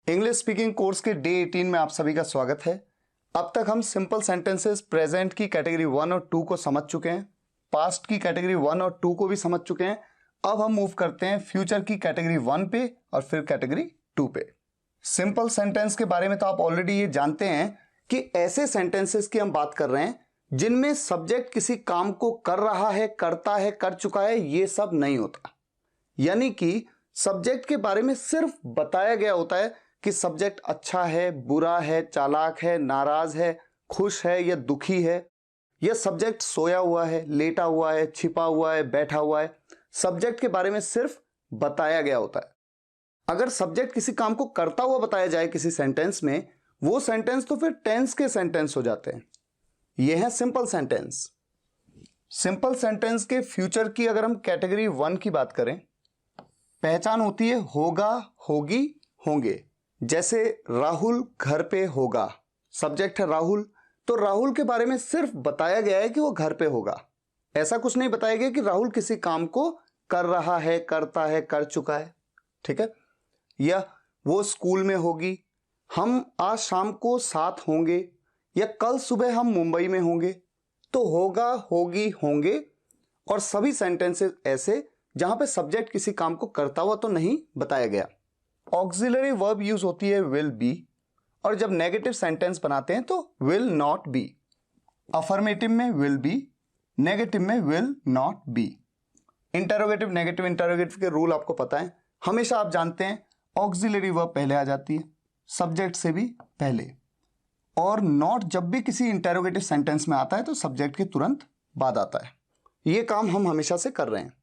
English speaking course के day 18 में आप सभी का स्वागत है। अब तक हम सिंपल सेंटेंसेस प्रेजेंट की कैटेगरी 1 और 2 को समझ चुके हैं, पास्ट की कैटेगरी 1 और 2 को भी समझ चुके हैं। अब हम मूव करते हैं फ्यूचर की कैटेगरी 1 पे और फिर कैटेगरी 2 पे। सिंपल सेंटेंस के बारे में तो आप ऑलरेडी ये जानते हैं कि ऐसे सेंटेंसेस की हम बात कर रहे हैं जिनमें सब्जेक्ट किसी काम को कर रहा है, करता है, कर चुका है, ये सब नहीं होता। यानी कि सब्जेक्ट के बारे में सिर्फ बताया गया होता है कि सब्जेक्ट अच्छा है, बुरा है, चालाक है, नाराज है, खुश है या दुखी है। यह सब्जेक्ट सोया हुआ है, लेटा हुआ है, छिपा हुआ है, बैठा हुआ है। सब्जेक्ट के बारे में सिर्फ बताया गया होता है। अगर सब्जेक्ट किसी काम को करता हुआ बताया जाए किसी सेंटेंस में, वो सेंटेंस तो फिर टेंस के सेंटेंस हो जाते हैं। यह है सिंपल सेंटेंस। सिंपल सेंटेंस के फ्यूचर की अगर हम कैटेगरी 1 की बात करें, पहचान होती है होगा, होगी, होंगे। जैसे राहुल घर पे होगा, सब्जेक्ट है राहुल, तो राहुल के बारे में सिर्फ बताया गया है कि वो घर पे होगा। ऐसा कुछ नहीं बताया गया कि राहुल किसी काम को कर रहा है, करता है, कर चुका है। ठीक है। या वो स्कूल में होगी, हम आज शाम को साथ होंगे, या कल सुबह हम मुंबई में होंगे। तो होगा, होगी, होंगे और सभी सेंटेंसेस ऐसे जहां पे सब्जेक्ट किसी काम को करता हुआ तो नहीं बताया गया। ऑक्सिलरी वर्ब यूज होती है विल बी, और जब नेगेटिव सेंटेंस बनाते हैं तो विल नॉट बी। अफर्मेटिव में विल बी, नेगेटिव में will not be. Interrogative, negative interrogative के रूल आपको पता है। हमेशा आप जानते हैं ऑक्सिलरी वर्ब पहले आ जाती है, सब्जेक्ट से भी पहले, और नॉट जब भी किसी इंटरोगेटिव सेंटेंस में आता है तो सब्जेक्ट के तुरंत बाद आता है। यह काम हम हमेशा से कर रहे हैं।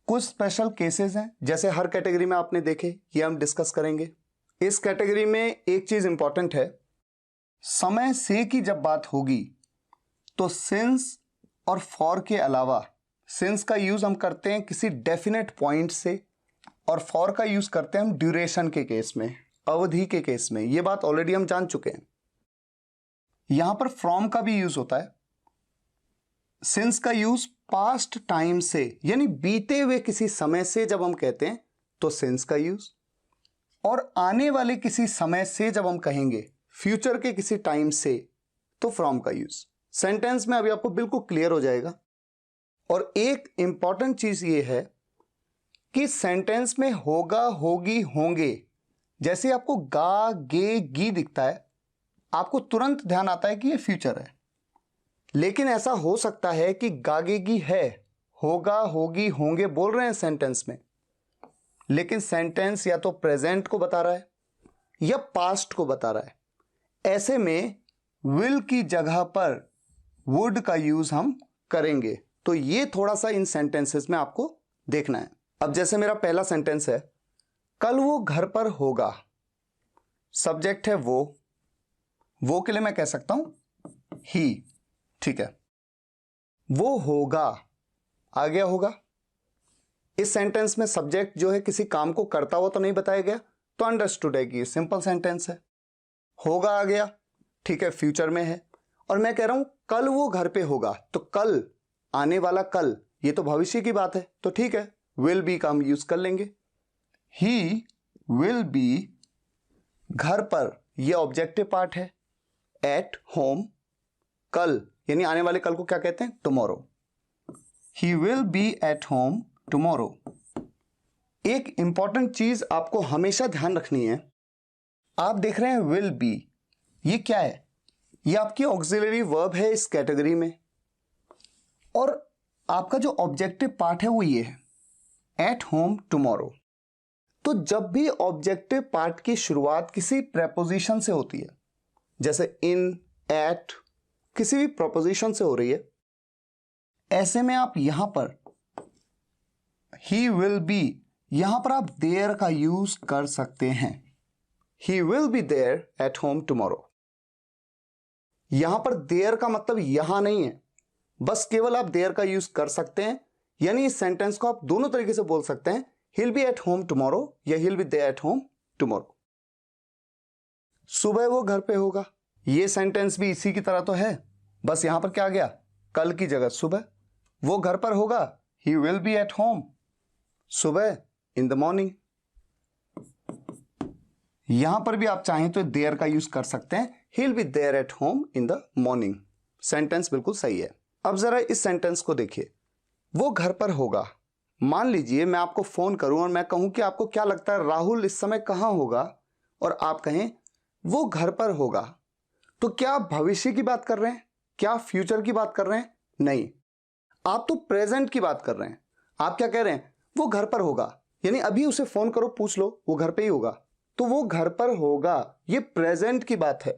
कुछ स्पेशल केसेस हैं, जैसे हर कैटेगरी में आपने देखे, ये हम डिस्कस करेंगे। इस कैटेगरी में एक चीज इंपॉर्टेंट है, समय से की जब बात होगी तो सिंस और फॉर के अलावा सिंस का यूज हम करते हैं किसी डेफिनेट पॉइंट से, और फॉर का यूज करते हैं हम ड्यूरेशन के केस में, अवधि के केस में। यह बात ऑलरेडी हम जान चुके हैं। यहां पर फ्रॉम का भी यूज होता है। सिंस का यूज पास्ट टाइम से, यानी बीते हुए किसी समय से जब हम कहते हैं तो सिंस का यूज, और आने वाले किसी समय से जब हम कहेंगे, फ्यूचर के किसी टाइम से, तो फ्रॉम का यूज। सेंटेंस में अभी आपको बिल्कुल क्लियर हो जाएगा। और एक इंपॉर्टेंट चीज ये है कि सेंटेंस में होगा, होगी, होंगे, जैसे आपको गा, गे, गी दिखता है, आपको तुरंत ध्यान आता है कि ये फ्यूचर है। लेकिन ऐसा हो सकता है कि गागेगी है, होगा, होगी, होंगे बोल रहे हैं सेंटेंस में, लेकिन सेंटेंस या तो प्रेजेंट को बता रहा है या पास्ट को बता रहा है। ऐसे में विल की जगह पर वुड का यूज हम करेंगे। तो ये थोड़ा सा इन सेंटेंसेस में आपको देखना है। अब जैसे मेरा पहला सेंटेंस है, कल वो घर पर होगा, सब्जेक्ट है वो के लिए मैं कह सकता हूं ही। ठीक है। वो होगा, आ गया होगा। इस सेंटेंस में सब्जेक्ट जो है किसी काम को करता हुआ तो नहीं बताया गया, तो अंडरस्टूड है कि ये सिंपल सेंटेंस है। होगा आ गया, ठीक है, फ्यूचर में है। और मैं कह रहा हूं कल वो घर पे होगा, तो कल, आने वाला कल, ये तो भविष्य की बात है, तो ठीक है, विल बी का हम यूज कर लेंगे। ही विल बी घर पर, यह ऑब्जेक्टिव पार्ट है। एट होम, कल यानी आने वाले कल को क्या कहते हैं, tomorrow. He will B at home tomorrow. एक इंपॉर्टेंट चीज आपको हमेशा ध्यान रखनी है, आप देख रहे हैं विल बी, ये क्या है, ये आपकी ऑक्सिलरी वर्ब है इस कैटेगरी में, और आपका जो ऑब्जेक्टिव पार्ट है वो ये है, एट होम टुमारो। तो जब भी ऑब्जेक्टिव पार्ट की शुरुआत किसी प्रेपोजिशन से होती है, जैसे इन, एट, किसी भी प्रोपोजिशन से हो रही है, ऐसे में आप यहां पर ही विल बी, यहां पर आप देयर का यूज कर सकते हैं। He will be there at home tomorrow. यहां पर देयर का मतलब यहां नहीं है, बस केवल आप देयर का यूज कर सकते हैं। यानी इस सेंटेंस को आप दोनों तरीके से बोल सकते हैं, he'll be at home tomorrow या he'll be there at home tomorrow। सुबह वो घर पे होगा, ये सेंटेंस भी इसी की तरह तो है, बस यहां पर क्या आ गया, कल की जगह सुबह। वो घर पर होगा, he will be at home, सुबह, in the morning। यहां पर भी आप चाहें तो देयर का यूज कर सकते हैं, he will be there at home in the morning. Sentence बिल्कुल सही है। अब जरा इस सेंटेंस को देखिए, वो घर पर होगा। मान लीजिए मैं आपको फोन करूं और मैं कहूं कि आपको क्या लगता है राहुल इस समय कहां होगा, और आप कहें वो घर पर होगा, तो क्या आप भविष्य की बात कर रहे हैं? क्या फ्यूचर की बात कर रहे हैं? नहीं, आप तो प्रेजेंट की बात कर रहे हैं। आप क्या कह रहे हैं? वो घर पर होगा, यानी अभी उसे फोन करो, पूछ लो, वो घर पे ही होगा, तो वो घर पर होगा, ये प्रेजेंट की बात है।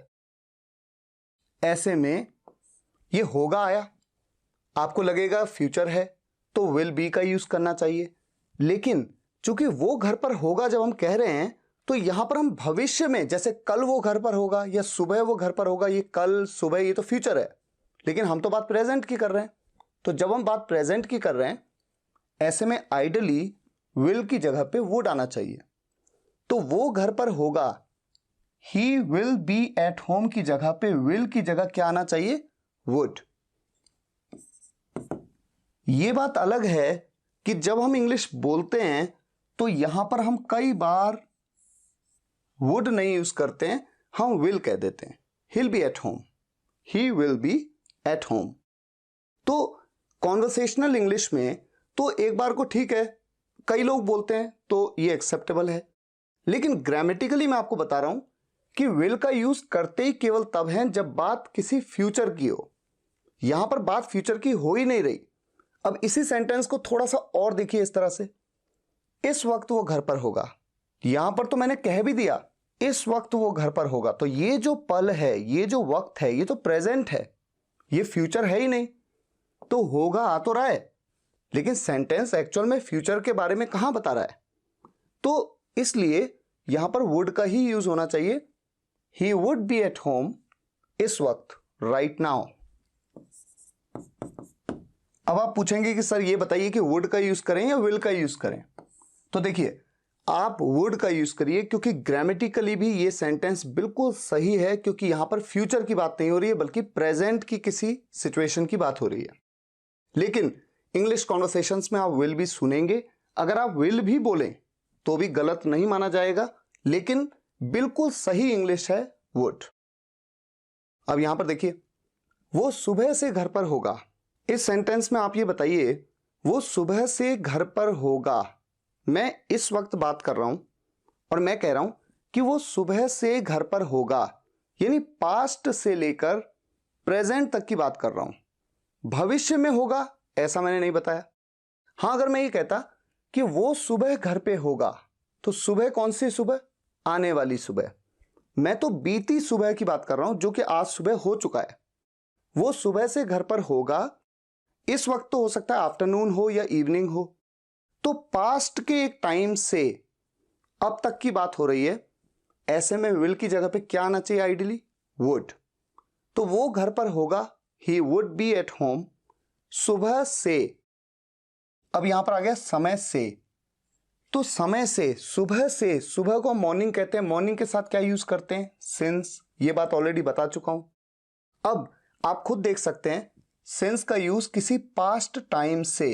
ऐसे में ये होगा आया, आपको लगेगा फ्यूचर है तो विल बी का यूज करना चाहिए, लेकिन चूंकि वो घर पर होगा जब हम कह रहे हैं तो यहां पर हम भविष्य में, जैसे कल वो घर पर होगा या सुबह वो घर पर होगा, ये कल सुबह ये तो फ्यूचर है, लेकिन हम तो बात प्रेजेंट की कर रहे हैं। तो जब हम बात प्रेजेंट की कर रहे हैं, ऐसे में आइडली विल की जगह पे वुड आना चाहिए। तो वो घर पर होगा, ही विल बी एट होम की जगह पे विल की जगह क्या आना चाहिए? वुड। ये बात अलग है कि जब हम इंग्लिश बोलते हैं तो यहां पर हम कई बार वुड नहीं यूज करते हैं, हम विल कह देते हैं। हिल B at home, he will B at home. तो कॉन्वर्सेशनल इंग्लिश में तो एक बार को ठीक है, कई लोग बोलते हैं तो ये एक्सेप्टेबल है, लेकिन ग्रामेटिकली मैं आपको बता रहा हूं कि विल का यूज करते ही केवल तब है जब बात किसी फ्यूचर की हो। यहां पर बात फ्यूचर की हो ही नहीं रही। अब इसी सेंटेंस को थोड़ा सा और देखिए इस तरह से, इस वक्त वो घर पर होगा। यहां पर तो मैंने कह भी दिया इस वक्त वो घर पर होगा, तो ये जो पल है, ये जो वक्त है, ये तो प्रेजेंट है, ये फ्यूचर है ही नहीं। तो होगा आ तो रहा है, लेकिन सेंटेंस एक्चुअल में फ्यूचर के बारे में कहां बता रहा है, तो इसलिए यहां पर वुड का ही यूज होना चाहिए। ही वुड बी एट होम इस वक्त, राइट नाउ। अब आप पूछेंगे कि सर ये बताइए कि वुड का यूज करें या विल का यूज करें। तो देखिए, आप वुड का यूज करिए क्योंकि ग्रामेटिकली भी ये सेंटेंस बिल्कुल सही है, क्योंकि यहां पर फ्यूचर की बात नहीं हो रही है बल्कि प्रेजेंट की किसी सिचुएशन की बात हो रही है। लेकिन इंग्लिश कॉन्वर्सेशंस में आप विल भी सुनेंगे, अगर आप विल भी बोलें तो भी गलत नहीं माना जाएगा, लेकिन बिल्कुल सही इंग्लिश है वुड। अब यहां पर देखिए, वो सुबह से घर पर होगा। इस सेंटेंस में आप ये बताइए, वो सुबह से घर पर होगा। मैं इस वक्त बात कर रहा हूं और मैं कह रहा हूं कि वो सुबह से घर पर होगा, यानी पास्ट से लेकर प्रेजेंट तक की बात कर रहा हूं। भविष्य में होगा ऐसा मैंने नहीं बताया। हां, अगर मैं ये कहता कि वो सुबह घर पे होगा, तो सुबह कौन सी सुबह? आने वाली सुबह। मैं तो बीती सुबह की बात कर रहा हूं जो कि आज सुबह हो चुका है। वो सुबह से घर पर होगा, इस वक्त तो हो सकता है आफ्टरनून हो या इवनिंग हो, तो पास्ट के एक टाइम से अब तक की बात हो रही है। ऐसे में विल की जगह पे क्या आना चाहिए? Ideally would. तो वो घर पर होगा, ही वुड बी एट होम, सुबह से। अब यहां पर आ गया समय से। तो समय से, सुबह से, सुबह को मॉर्निंग कहते हैं, मॉर्निंग के साथ क्या यूज करते हैं? सिंस। ये बात ऑलरेडी बता चुका हूं। अब आप खुद देख सकते हैं, सिंस का यूज किसी पास्ट टाइम से,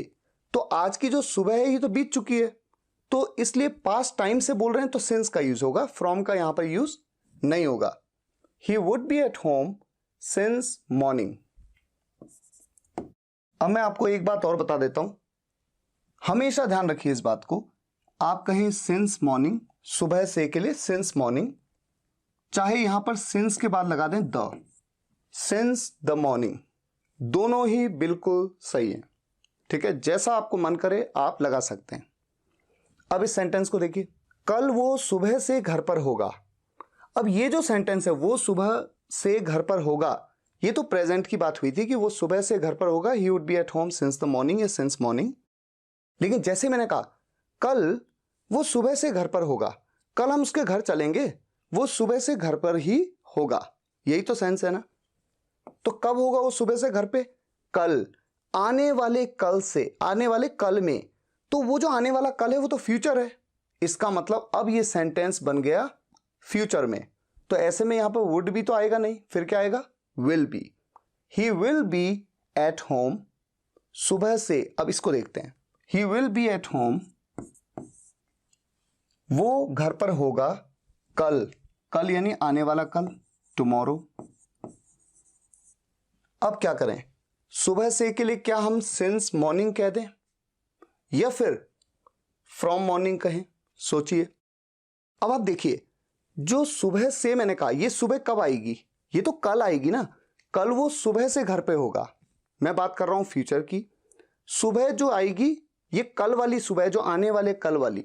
तो आज की जो सुबह है ये तो बीत चुकी है, तो इसलिए पास्ट टाइम से बोल रहे हैं तो सिंस का यूज होगा, फ्रॉम का यहां पर यूज नहीं होगा। ही would B at home since morning. अब मैं आपको एक बात और बता देता हूं, हमेशा ध्यान रखिए इस बात को। आप कहें सिंस मॉर्निंग, सुबह से के लिए सिंस मॉर्निंग, चाहे यहां पर सिंस के बाद लगा दें द, सिंस द मॉर्निंग, दोनों ही बिल्कुल सही है। ठीक है, जैसा आपको मन करे आप लगा सकते हैं। अब इस सेंटेंस को देखिए, कल वो सुबह से घर पर होगा। अब ये जो सेंटेंस है, वो सुबह से घर पर होगा, ये तो प्रेजेंट की बात हुई थी कि वो सुबह से घर पर होगा, ही would B at home since the morning या सिंस मॉर्निंग। लेकिन जैसे मैंने कहा कल वो सुबह से घर पर होगा, कल हम उसके घर चलेंगे, वो सुबह से घर पर ही होगा, यही तो सेंस है ना। तो कब होगा वो सुबह से घर पे? कल, आने वाले कल से, आने वाले कल में। तो वो जो आने वाला कल है वो तो फ्यूचर है, इसका मतलब अब ये सेंटेंस बन गया फ्यूचर में। तो ऐसे में यहां पर वुड भी तो आएगा नहीं, फिर क्या आएगा? Will be. He will B at home, सुबह से। अब इसको देखते हैं, he will B at home, वो घर पर होगा कल, कल यानी आने वाला कल, टुमारो। अब क्या करें, सुबह से के लिए क्या हम सिंस मॉर्निंग कह दें या फिर फ्रॉम मॉर्निंग कहें? सोचिए। अब आप देखिए, जो सुबह से मैंने कहा, ये सुबह कब आएगी? ये तो कल आएगी ना, कल वो सुबह से घर पे होगा। मैं बात कर रहा हूं फ्यूचर की। सुबह जो आएगी ये कल वाली सुबह, जो आने वाले कल वाली,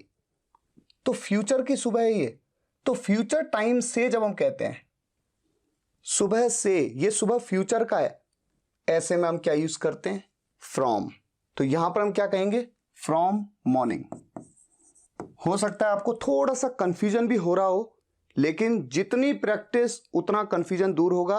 तो फ्यूचर की सुबह है ये। तो फ्यूचर टाइम से जब हम कहते हैं सुबह से, ये सुबह फ्यूचर का है, ऐसे में हम क्या यूज करते हैं? फ्रॉम। तो यहां पर हम क्या कहेंगे? From morning. हो सकता है आपको थोड़ा सा कंफ्यूजन भी हो रहा हो, लेकिन जितनी प्रैक्टिस उतना कंफ्यूजन दूर होगा।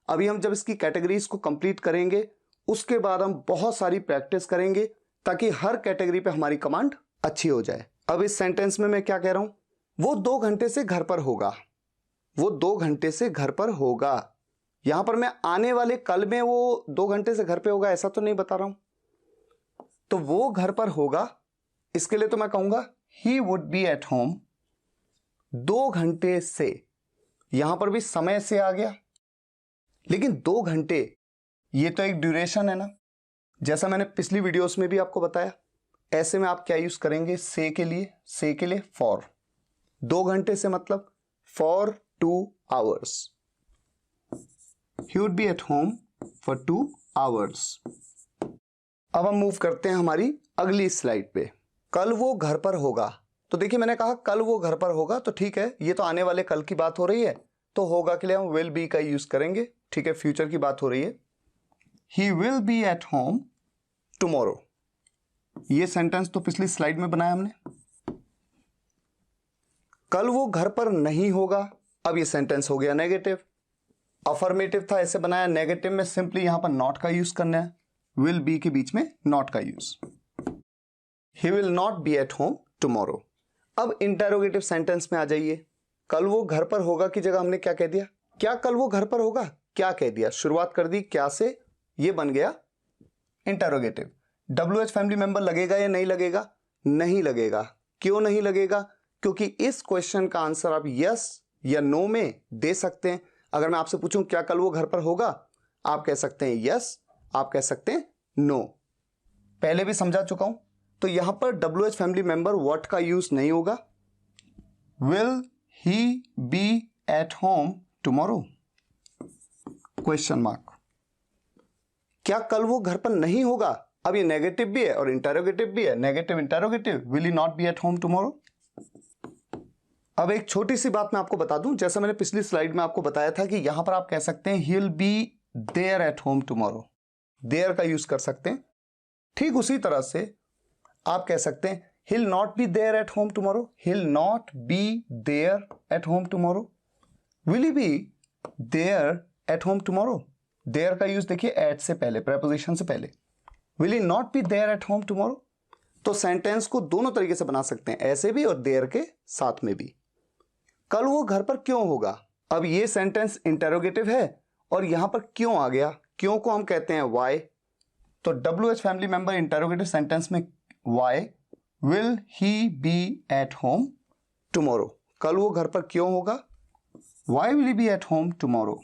अभी हम जब इसकी कैटेगरीज को कंप्लीट करेंगे उसके बाद हम बहुत सारी प्रैक्टिस करेंगे ताकि हर कैटेगरी पे हमारी कमांड अच्छी हो जाए। अब इस सेंटेंस में मैं क्या कह रहा हूं? वो 2 घंटे से घर पर होगा। वो 2 घंटे से घर पर होगा। यहां पर मैं आने वाले कल में वो 2 घंटे से घर पे होगा ऐसा तो नहीं बता रहा हूं। तो वो घर पर होगा, इसके लिए तो मैं कहूंगा ही वुड बी एट होम 2 घंटे से। यहां पर भी समय से आ गया, लेकिन 2 घंटे ये तो एक ड्यूरेशन है ना, जैसा मैंने पिछली वीडियोस में भी आपको बताया। ऐसे में आप क्या यूज करेंगे? से के लिए, से के लिए फॉर। 2 घंटे से मतलब for 2 hours. He would B at home for 2 hours. अब हम मूव करते हैं हमारी अगली स्लाइड पे। कल वो घर पर होगा। तो देखिए, मैंने कहा कल वो घर पर होगा, तो ठीक है, ये तो आने वाले कल की बात हो रही है, तो होगा के लिए हम विल बी का यूज करेंगे। ठीक है, फ्यूचर की बात हो रही है। ही will B at home tomorrow. ये सेंटेंस तो पिछली स्लाइड में बनाया हमने। कल वो घर पर नहीं होगा। अब ये सेंटेंस हो गया नेगेटिव। अफर्मेटिव था, ऐसे बनाया। नेगेटिव में सिंपली यहां पर नॉट का यूज करना है, विल बी के बीच में नॉट का use. He will not be at home tomorrow. अब इंटेरोगेटिव सेंटेंस में आ जाइए। कल वो घर पर होगा की जगह हमने क्या कह दिया? क्या कल वो घर पर होगा? क्या कह दिया? शुरुआत कर दी क्या से, ये बन गया इंटेरोगेटिव। WH फैमिली मेंबर लगेगा या नहीं लगेगा? नहीं लगेगा। क्यों नहीं लगेगा? क्योंकि इस क्वेश्चन का आंसर आप यस या नो में दे सकते हैं। अगर मैं आपसे पूछूं क्या कल वो घर पर होगा, आप कह सकते हैं यस, आप कह सकते हैं नो। पहले भी समझा चुका हूं। तो यहां पर WH फैमिली मेंबर व्हाट का यूज नहीं होगा। Will he be at home tomorrow? Question mark. क्या कल वो घर पर नहीं होगा? अब ये नेगेटिव भी है और इंटेरोगेटिव भी है। Negative interrogative, will he not be at home tomorrow? अब एक छोटी सी बात मैं आपको बता दूं, जैसा मैंने पिछली स्लाइड में आपको बताया था कि यहां पर आप कह सकते हैं he will be there at home tomorrow. There का यूज कर सकते हैं। ठीक उसी तरह से आप कह सकते हैं he'll not be there at home tomorrow. He'll not be there at home tomorrow. Will he be there at home tomorrow? There का यूज देखिए at से पहले, preposition से पहले। Will he not be there at home tomorrow? तो sentence को दोनों तरीके से बना सकते हैं, ऐसे भी और there के साथ में भी। कल वो घर पर क्यों होगा? अब ये सेंटेंस इंटेरोगेटिव है और यहां पर क्यों आ गया? क्यों को हम कहते हैं why। तो WH family member interrogative sentence में why will he be at home tomorrow? कल वो घर पर क्यों होगा? Why will he be at home tomorrow?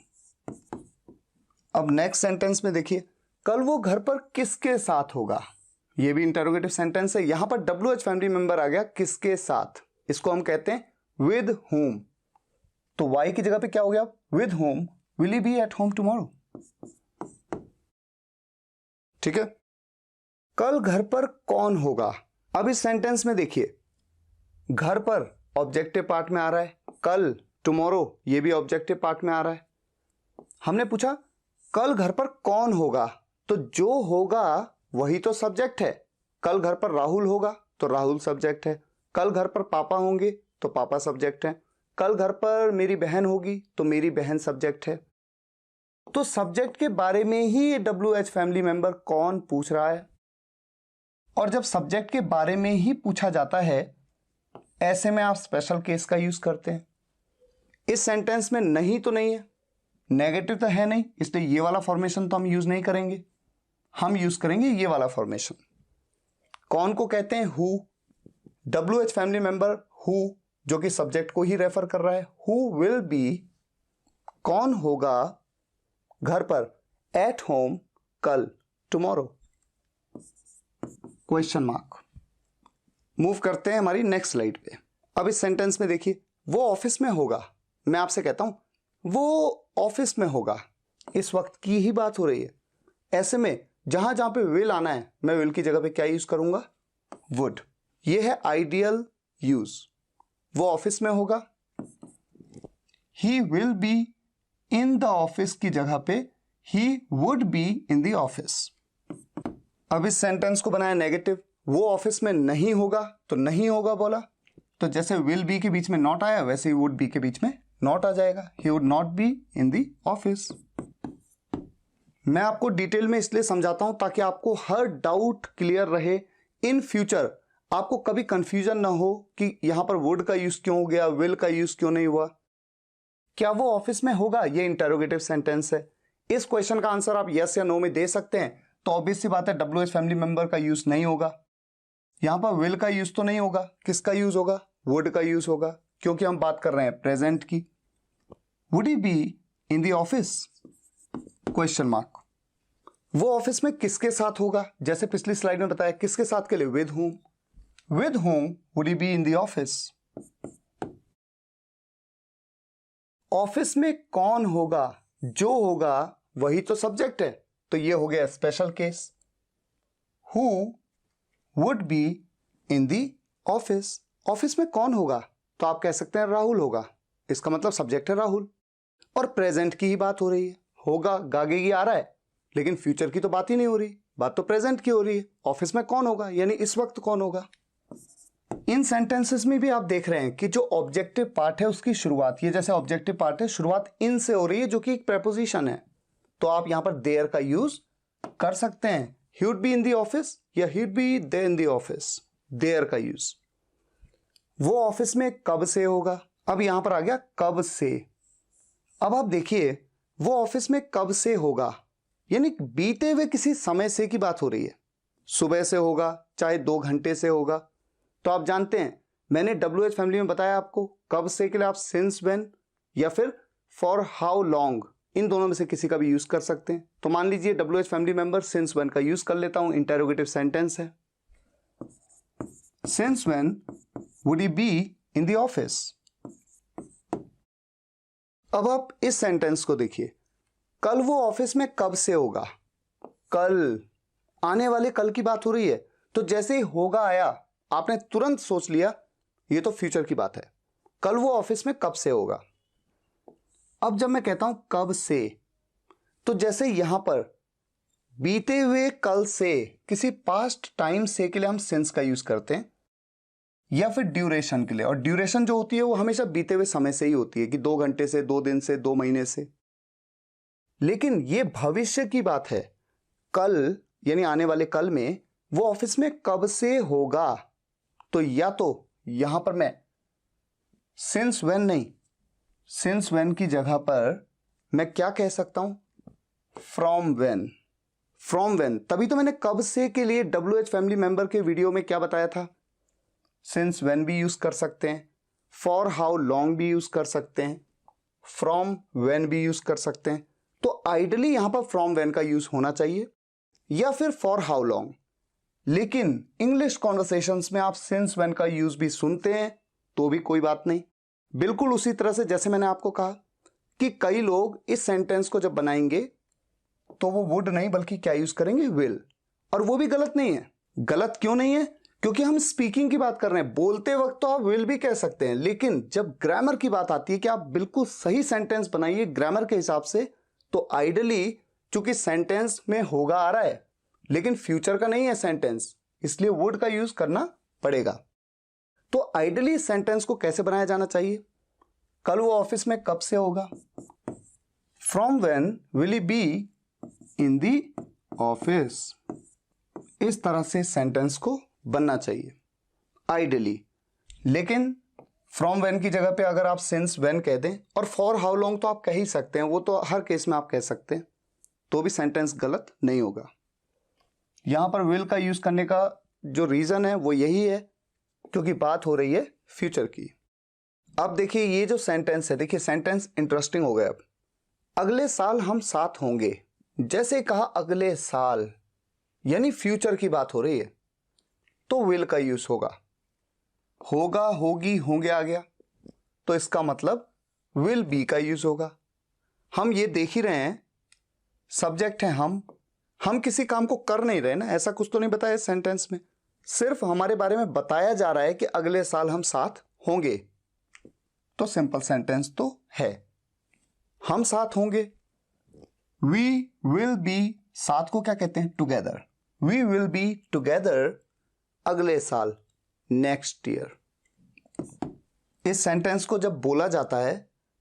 अब नेक्स्ट सेंटेंस में देखिए, कल वो घर पर किसके साथ होगा? ये भी इंटेरोगेटिव सेंटेंस है। यहां पर WH फैमिली मेंबर आ गया किसके साथ, इसको हम कहते हैं with whom। तो why की जगह पे क्या हो गया? with whom will he be at home tomorrow? ठीक है। कल घर पर कौन होगा? अब इस सेंटेंस में देखिए, घर पर ऑब्जेक्टिव पार्ट में आ रहा है, कल टुमारो ये भी ऑब्जेक्टिव पार्ट में आ रहा है। हमने पूछा कल घर पर कौन होगा, तो जो होगा वही तो सब्जेक्ट है। कल घर पर राहुल होगा तो राहुल सब्जेक्ट है। कल घर पर पापा होंगे तो पापा सब्जेक्ट है। कल घर पर मेरी बहन होगी तो मेरी बहन सब्जेक्ट है। तो सब्जेक्ट के बारे में ही ये WH फैमिली मेंबर कौन पूछ रहा है। और जब सब्जेक्ट के बारे में ही पूछा जाता है, ऐसे में आप स्पेशल केस का यूज करते हैं। इस सेंटेंस में नहीं तो नहीं है, नेगेटिव तो है नहीं, इसलिए ये वाला फॉर्मेशन तो हम यूज नहीं करेंगे। हम यूज करेंगे ये वाला फॉर्मेशन। कौन को कहते हैं? Who. WH family member who जो कि सब्जेक्ट को ही रेफर कर रहा है। हु विल बी, कौन होगा घर पर, एट होम, कल, टुमारो, क्वेश्चन मार्क। मूव करते हैं हमारी नेक्स्ट स्लाइड पे। अब इस सेंटेंस में देखिए, वो ऑफिस में होगा। मैं आपसे कहता हूं वो ऑफिस में होगा, इस वक्त की ही बात हो रही है। ऐसे में जहां जहां पे विल आना है, मैं विल की जगह पे क्या यूज करूंगा, वुड। ये है आइडियल यूज। वो ऑफिस में होगा, ही will B in the office की जगह पे ही would be in the office. अब इस सेंटेंस को बनाया नेगेटिव, वो ऑफिस में नहीं होगा तो नहीं होगा बोला, तो जैसे विल बी के बीच में नॉट आया वैसे ही वुड बी के बीच में नॉट आ जाएगा, he would not be in the office. मैं आपको डिटेल में इसलिए समझाता हूं ताकि आपको हर डाउट क्लियर रहे। इन फ्यूचर आपको कभी कंफ्यूजन ना हो कि यहां पर वुड का यूज क्यों हो गया, विल का यूज क्यों नहीं हुआ। क्या वो ऑफिस में होगा, ये इंटरोगेटिव सेंटेंस है। इस क्वेश्चन का आंसर आप यस या नो में दे सकते हैं, तो ऑब्वियस सी बात है WH फैमिली मेंबर का यूज नहीं होगा। यहां पर विल का यूज तो नहीं होगा, किसका यूज होगा, वुड का यूज होगा, क्योंकि हम बात कर रहे हैं प्रेजेंट की। Would he B in the office, question mark. वो ऑफिस में किसके साथ होगा, जैसे पिछली स्लाइड में बताया, किसके साथ के लिए, with home. With home would he B in the office. Office में कौन होगा, जो होगा वही तो सब्जेक्ट है, तो ये हो गया special case. Who would be in the office. Office में कौन होगा, तो आप कह सकते हैं राहुल होगा, इसका मतलब सब्जेक्ट है राहुल। और प्रेजेंट की ही बात हो रही है, होगा गागेगी आ रहा है, लेकिन फ्यूचर की तो बात ही नहीं हो रही, बात तो प्रेजेंट की हो रही है। ऑफिस में कौन होगा यानी इस वक्त कौन होगा। इन सेंटेंसेस में भी आप देख रहे हैं कि जो ऑब्जेक्टिव पार्ट है उसकी शुरुआत, ये जैसे ऑब्जेक्टिव पार्ट है, शुरुआत इन से हो रही है जो कि एक प्रेपोजिशन है, तो आप यहां पर देयर का यूज कर सकते हैं। He would be in the office या he would be there in the office, there का यूज। वो ऑफिस में कब से होगा, अब यहां पर आ गया कब से। अब आप देखिए, वो ऑफिस में कब से होगा यानी बीते हुए किसी समय से की बात हो रही है। सुबह से होगा, चाहे 2 घंटे से होगा, तो आप जानते हैं मैंने WH फैमिली में बताया आपको, कब से के लिए आप सिंस व्हेन या फिर फॉर हाउ लॉन्ग, इन दोनों में से किसी का भी यूज कर सकते हैं। तो मान लीजिए WH family member since when का यूज कर लेता हूं, इंटरोगेटिव सेंटेंस है। Since when would he B in the office. अब आप इस सेंटेंस को देखिए, कल वो ऑफिस में कब से होगा, कल, आने वाले कल की बात हो रही है, तो जैसे ही होगा आया आपने तुरंत सोच लिया ये तो फ्यूचर की बात है, कल वो ऑफिस में कब से होगा। अब जब मैं कहता हूं कब से, तो जैसे यहां पर बीते हुए कल से, किसी पास्ट टाइम से के लिए हम सिंस का यूज करते हैं, या फिर ड्यूरेशन के लिए, और ड्यूरेशन जो होती है वो हमेशा बीते हुए समय से ही होती है कि 2 घंटे से, 2 दिन से, 2 महीने से। लेकिन ये भविष्य की बात है, कल यानी आने वाले कल में वो ऑफिस में कब से होगा, तो या तो यहां पर मैं सिंस व्हेन नहीं, सिंस व्हेन की जगह पर मैं क्या कह सकता हूं, फ्रॉम व्हेन। फ्रॉम व्हेन, तभी तो मैंने कब से के लिए WH फैमिली मेंबर के वीडियो में क्या बताया था, सिंस व्हेन भी यूज कर सकते हैं, फॉर हाउ लॉन्ग भी यूज कर सकते हैं, फ्रॉम व्हेन भी यूज कर सकते हैं। तो आइडियली यहां पर फ्रॉम व्हेन का यूज होना चाहिए या फिर फॉर हाउ लॉन्ग। लेकिन इंग्लिश कॉन्वर्सेशंस में आप सिंस व्हेन का यूज भी सुनते हैं तो भी कोई बात नहीं। बिल्कुल उसी तरह से जैसे मैंने आपको कहा कि कई लोग इस सेंटेंस को जब बनाएंगे तो वो वुड नहीं बल्कि क्या यूज करेंगे, विल। और वो भी गलत नहीं है। गलत क्यों नहीं है, क्योंकि हम स्पीकिंग की बात कर रहे हैं। बोलते वक्त तो आप विल भी कह सकते हैं, लेकिन जब ग्रामर की बात आती है कि आप बिल्कुल सही सेंटेंस बनाइए ग्रामर के हिसाब से, तो आइडियली चूंकि सेंटेंस में होगा आ रहा है लेकिन फ्यूचर का नहीं है सेंटेंस, इसलिए वुड का यूज करना पड़ेगा। तो आइडियली सेंटेंस को कैसे बनाया जाना चाहिए, कल वो ऑफिस में कब से होगा, from when will he be in the office. इस तरह से सेंटेंस को बनना चाहिए आइडियली। लेकिन फ्रॉम व्हेन की जगह पे अगर आप सिंस व्हेन कह दें, और फॉर हाउ लॉन्ग तो आप कह ही सकते हैं, वो तो हर केस में आप कह सकते हैं, तो भी सेंटेंस गलत नहीं होगा। यहां पर विल का यूज करने का जो रीजन है वो यही है क्योंकि बात हो रही है फ्यूचर की। अब देखिए ये जो सेंटेंस है, देखिए सेंटेंस इंटरेस्टिंग हो गया। अब अगले साल हम साथ होंगे, जैसे कहा अगले साल यानी फ्यूचर की बात हो रही है, तो विल का यूज होगा। होगा, होगी, होंगे आ गया, तो इसका मतलब विल बी का यूज होगा। हम ये देख ही रहे हैं, सब्जेक्ट है हम किसी काम को कर नहीं रहे ना, ऐसा कुछ तो नहीं बताया इस सेंटेंस में, सिर्फ हमारे बारे में बताया जा रहा है कि अगले साल हम साथ होंगे, तो सिंपल सेंटेंस तो है, हम साथ होंगे। वी विल बी, साथ को क्या कहते हैं? Together. We will be together अगले साल, नेक्स्ट ईयर। इस सेंटेंस को जब बोला जाता है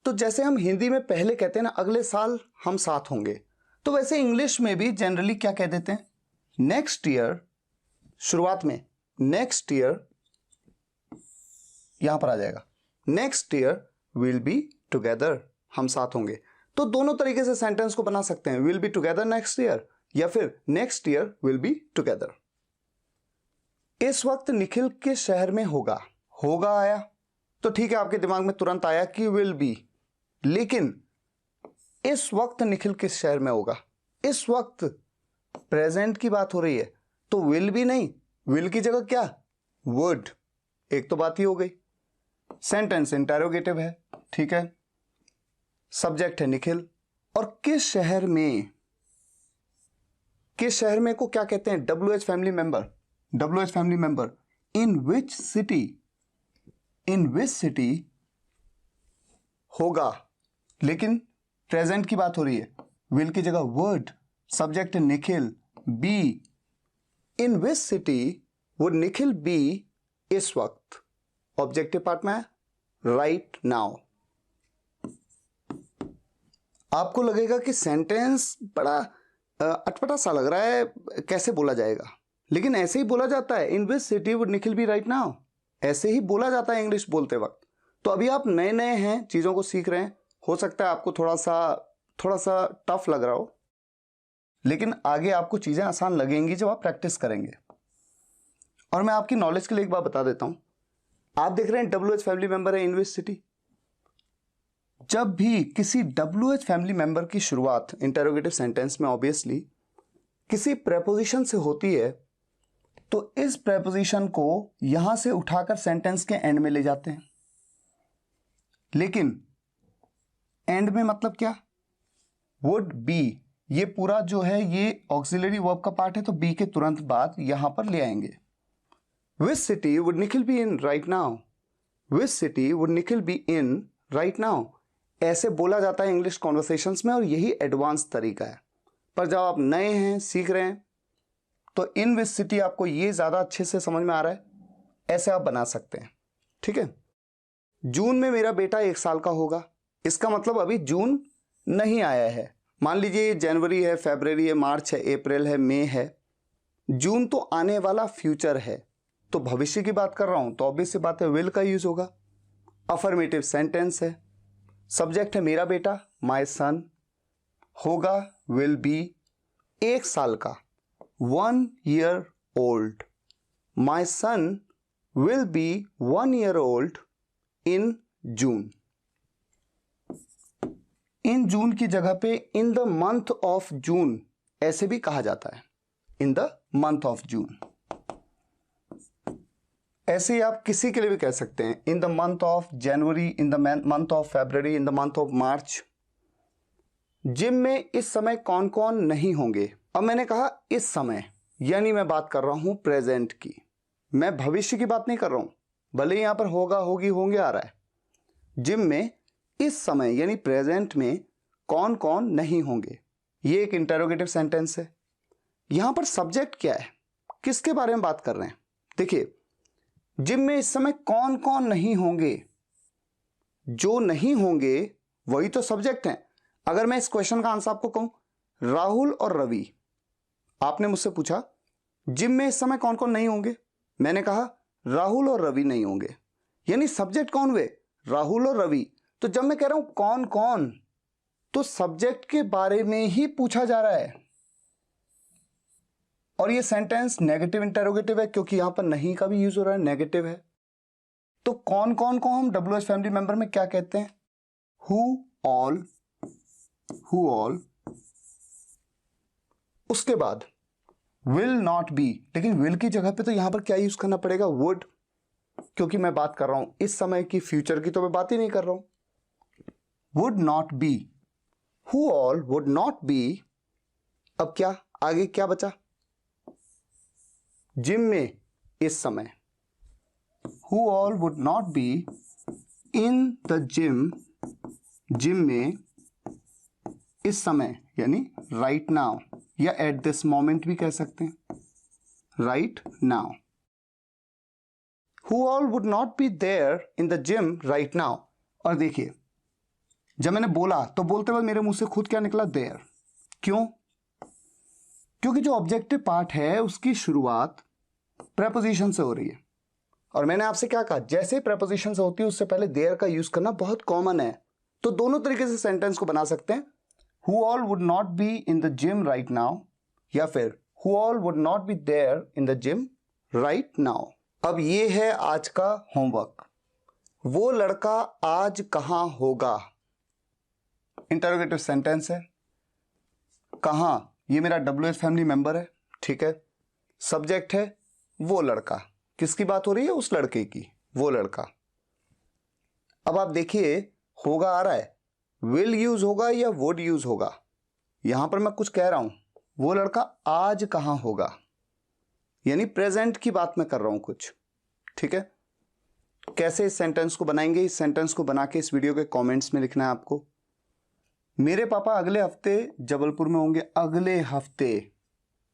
तो जैसे हम हिंदी में पहले कहते हैं ना अगले साल हम साथ होंगे, तो वैसे इंग्लिश में भी जनरली क्या कह देते हैं? नेक्स्ट ईयर, शुरुआत में नेक्स्ट ईयर, यहां पर आ जाएगा next year will be together, हम साथ होंगे। तो दोनों तरीके से सेंटेंस को बना सकते हैं, will be together next year या फिर next year will be together. इस वक्त निखिल किस शहर में होगा? होगा आया तो ठीक है, आपके दिमाग में तुरंत आया कि विल बी, लेकिन इस वक्त निखिल किस शहर में होगा? इस वक्त प्रेजेंट की बात हो रही है, तो विल भी नहीं, विल की जगह क्या? वुड। एक तो बात ही हो गई। सेंटेंस इंटेरोगेटिव है, ठीक है, सब्जेक्ट है निखिल, और किस शहर में, किस शहर में को क्या कहते हैं? WH family member, WH family member. In which city, in which city होगा, लेकिन प्रेजेंट की बात हो रही है, विल की जगह word, subject Nikhil, be. In which city would Nikhil be इस वक्त, ऑब्जेक्टिव पार्ट में है राइट नाउ। आपको लगेगा कि सेंटेंस बड़ा अटपटा सा लग रहा है, कैसे बोला जाएगा, लेकिन ऐसे ही बोला जाता है, in which city would Nikhil be right now, ऐसे ही बोला जाता है इंग्लिश बोलते वक्त। तो अभी आप नए नए हैं, चीज़ों को सीख रहे हैं, हो सकता है आपको थोड़ा सा टफ लग रहा हो, लेकिन आगे आपको चीज़ें आसान लगेंगी जब आप प्रैक्टिस करेंगे। और मैं आपकी नॉलेज के लिए एक बात बता देता हूं, आप देख रहे हैं WH फैमिली मेंबर है इन विच सिटी। जब भी किसी WH फैमिली मेंबर की शुरुआत इंटरोगेटिव सेंटेंस में ऑब्वियसली किसी प्रेपोजिशन से होती है, तो इस प्रेपोजिशन को यहां से उठाकर सेंटेंस के एंड में ले जाते हैं। लेकिन एंड में मतलब क्या? वुड बी, ये पूरा जो है ये ऑक्सिलरी वर्ब का पार्ट है, तो बी के तुरंत बाद यहां पर ले आएंगे। विच city would Nikhil be in right now, which city would Nikhil be in right now, ऐसे बोला जाता है इंग्लिश कॉन्वर्सेशंस में, और यही एडवांस तरीका है। पर जब आप नए हैं, सीख रहे हैं, तो इन विच सिटी आपको ये ज्यादा अच्छे से समझ में आ रहा है, ऐसे आप बना सकते हैं, ठीक है। जून में मेरा बेटा 1 साल का होगा, इसका मतलब अभी जून नहीं आया है। मान लीजिए जनवरी है, फरवरी है, मार्च है, अप्रैल है, मई है, जून तो आने वाला फ्यूचर है, तो भविष्य की बात कर रहा हूं, तो ऑब्वियस सी बात है विल का यूज होगा। अफर्मेटिव सेंटेंस है, सब्जेक्ट है मेरा बेटा, माय सन, होगा विल बी, 1 साल का 1 year old, my son will be 1 year old इन जून। इन जून की जगह पे in the month of June ऐसे भी कहा जाता है, in the month of June. ऐसे ही आप किसी के लिए भी कह सकते हैं, in the month of January, in the month of February, in the month of March. Gym में इस समय कौन कौन नहीं होंगे? अब मैंने कहा इस समय, यानी मैं बात कर रहा हूं प्रेजेंट की, मैं भविष्य की बात नहीं कर रहा हूं, भले यहां पर होगा, होगी, होंगे आ रहा है। जिम में इस समय यानी प्रेजेंट में कौन कौन नहीं होंगे, ये एक इंटरोगेटिव सेंटेंस है। यहां पर सब्जेक्ट क्या है, किसके बारे में बात कर रहे हैं? देखिए, जिम में इस समय कौन कौन नहीं होंगे, जो नहीं होंगे वही तो सब्जेक्ट हैं। अगर मैं इस क्वेश्चन का आंसर आपको कहूं राहुल और रवि, आपने मुझसे पूछा जिम में इस समय कौन कौन नहीं होंगे, मैंने कहा राहुल और रवि नहीं होंगे, यानी सब्जेक्ट कौन हुए? राहुल और रवि। तो जब मैं कह रहा हूं कौन कौन, तो सब्जेक्ट के बारे में ही पूछा जा रहा है। और ये सेंटेंस नेगेटिव इंटरोगेटिव है, क्योंकि यहां पर नहीं का भी यूज हो रहा है, नेगेटिव है। तो कौन कौन को हम WH फैमिली मेंबर में क्या कहते हैं? हु ऑल, उसके बाद विल नॉट बी, लेकिन विल की जगह पे तो यहां पर क्या यूज करना पड़ेगा? वुड, क्योंकि मैं बात कर रहा हूं इस समय की, फ्यूचर की तो मैं बात ही नहीं कर रहा हूं। Would not be, who all would not be. अब क्या आगे क्या बचा? जिम में इस समय, who all would not be in the gym, gym में इस समय यानी राइट नाउ, या एट दिस मोमेंट भी कह सकते हैं, right now. Who all would not be there in the gym right now. और देखिए जब मैंने बोला तो बोलते वक्त मेरे मुंह से खुद क्या निकला? देयर। क्यों? क्योंकि जो ऑब्जेक्टिव पार्ट है उसकी शुरुआत प्रेपोजिशन से हो रही है, और मैंने आपसे क्या कहा, जैसे प्रेपोजिशन से होती है उससे पहले देयर का यूज करना बहुत कॉमन है। तो दोनों तरीके से सेंटेंस को बना सकते हैं, Who all would not be in the gym right now, या फिर Who all would not be there in the gym right now। अब ये है आज का होमवर्क। वो लड़का आज कहां होगा, इंटरोगेटिव सेंटेंस है। कहां, ये मेरा WH फैमिली मेंबर है, ठीक है। सब्जेक्ट है वो लड़का, किसकी बात हो रही है? उस लड़के की, वो लड़का। अब आप देखिए होगा आ रहा है, विल यूज होगा या वुड यूज होगा? यहां पर मैं कुछ कह रहा हूं, वो लड़का आज कहां होगा, यानी प्रेजेंट की बात मैं कर रहा हूं कुछ, ठीक है। कैसे इस सेंटेंस को बनाएंगे? इस सेंटेंस को बना के इस वीडियो के कमेंट्स में लिखना है आपको। मेरे पापा अगले हफ्ते जबलपुर में होंगे। अगले हफ्ते,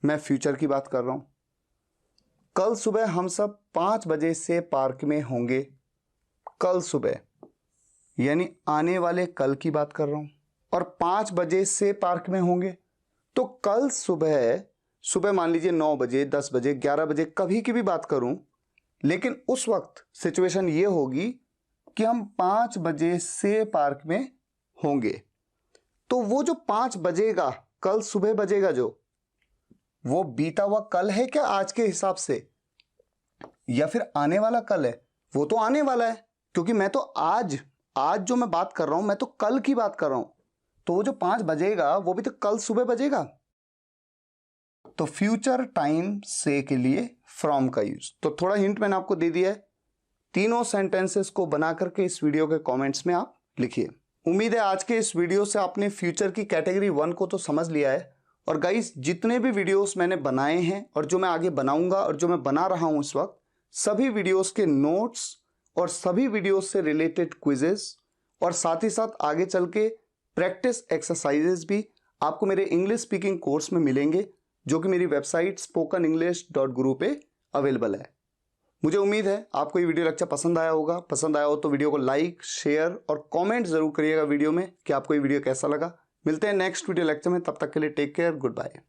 मैं फ्यूचर की बात कर रहा हूं। कल सुबह हम सब 5 बजे से पार्क में होंगे। कल सुबह यानी आने वाले कल की बात कर रहा हूं, और 5 बजे से पार्क में होंगे। तो कल सुबह, सुबह मान लीजिए 9 बजे, 10 बजे, 11 बजे, कभी की भी बात करूं, लेकिन उस वक्त सिचुएशन ये होगी कि हम 5 बजे से पार्क में होंगे। तो वो जो 5 बजेगा, कल सुबह बजेगा जो, वो बीता हुआ कल है क्या आज के हिसाब से, या फिर आने वाला कल है? वो तो आने वाला है, क्योंकि मैं तो आज जो मैं बात कर रहा हूं, मैं तो कल की बात कर रहा हूं। तो वो जो 5 बजेगा वो भी तो कल सुबह बजेगा। तो फ्यूचर टाइम से के लिए फ्रॉम का यूज। तो थोड़ा हिंट मैंने आपको दे दिया है। तीनों सेंटेंसेस को बना करके इस वीडियो के कमेंट्स में आप लिखिए। उम्मीद है आज के इस वीडियो से आपने फ्यूचर की कैटेगरी 1 को तो समझ लिया है। और गाइस, जितने भी वीडियोस मैंने बनाए हैं और जो मैं आगे बनाऊंगा और जो मैं बना रहा हूं इस वक्त, सभी वीडियोस के नोट्स और सभी वीडियोस से रिलेटेड क्विजेस और साथ ही साथ आगे चल के प्रैक्टिस एक्सरसाइजेस भी आपको मेरे इंग्लिश स्पीकिंग कोर्स में मिलेंगे, जो कि मेरी वेबसाइट spokenenglish.guru पे अवेलेबल है। मुझे उम्मीद है आपको ये वीडियो लेक्चर पसंद आया होगा। पसंद आया हो तो वीडियो को लाइक, शेयर और कमेंट जरूर करिएगा वीडियो में कि आपको ये वीडियो कैसा लगा। मिलते हैं नेक्स्ट वीडियो लेक्चर में, तब तक के लिए टेक केयर, गुड बाय।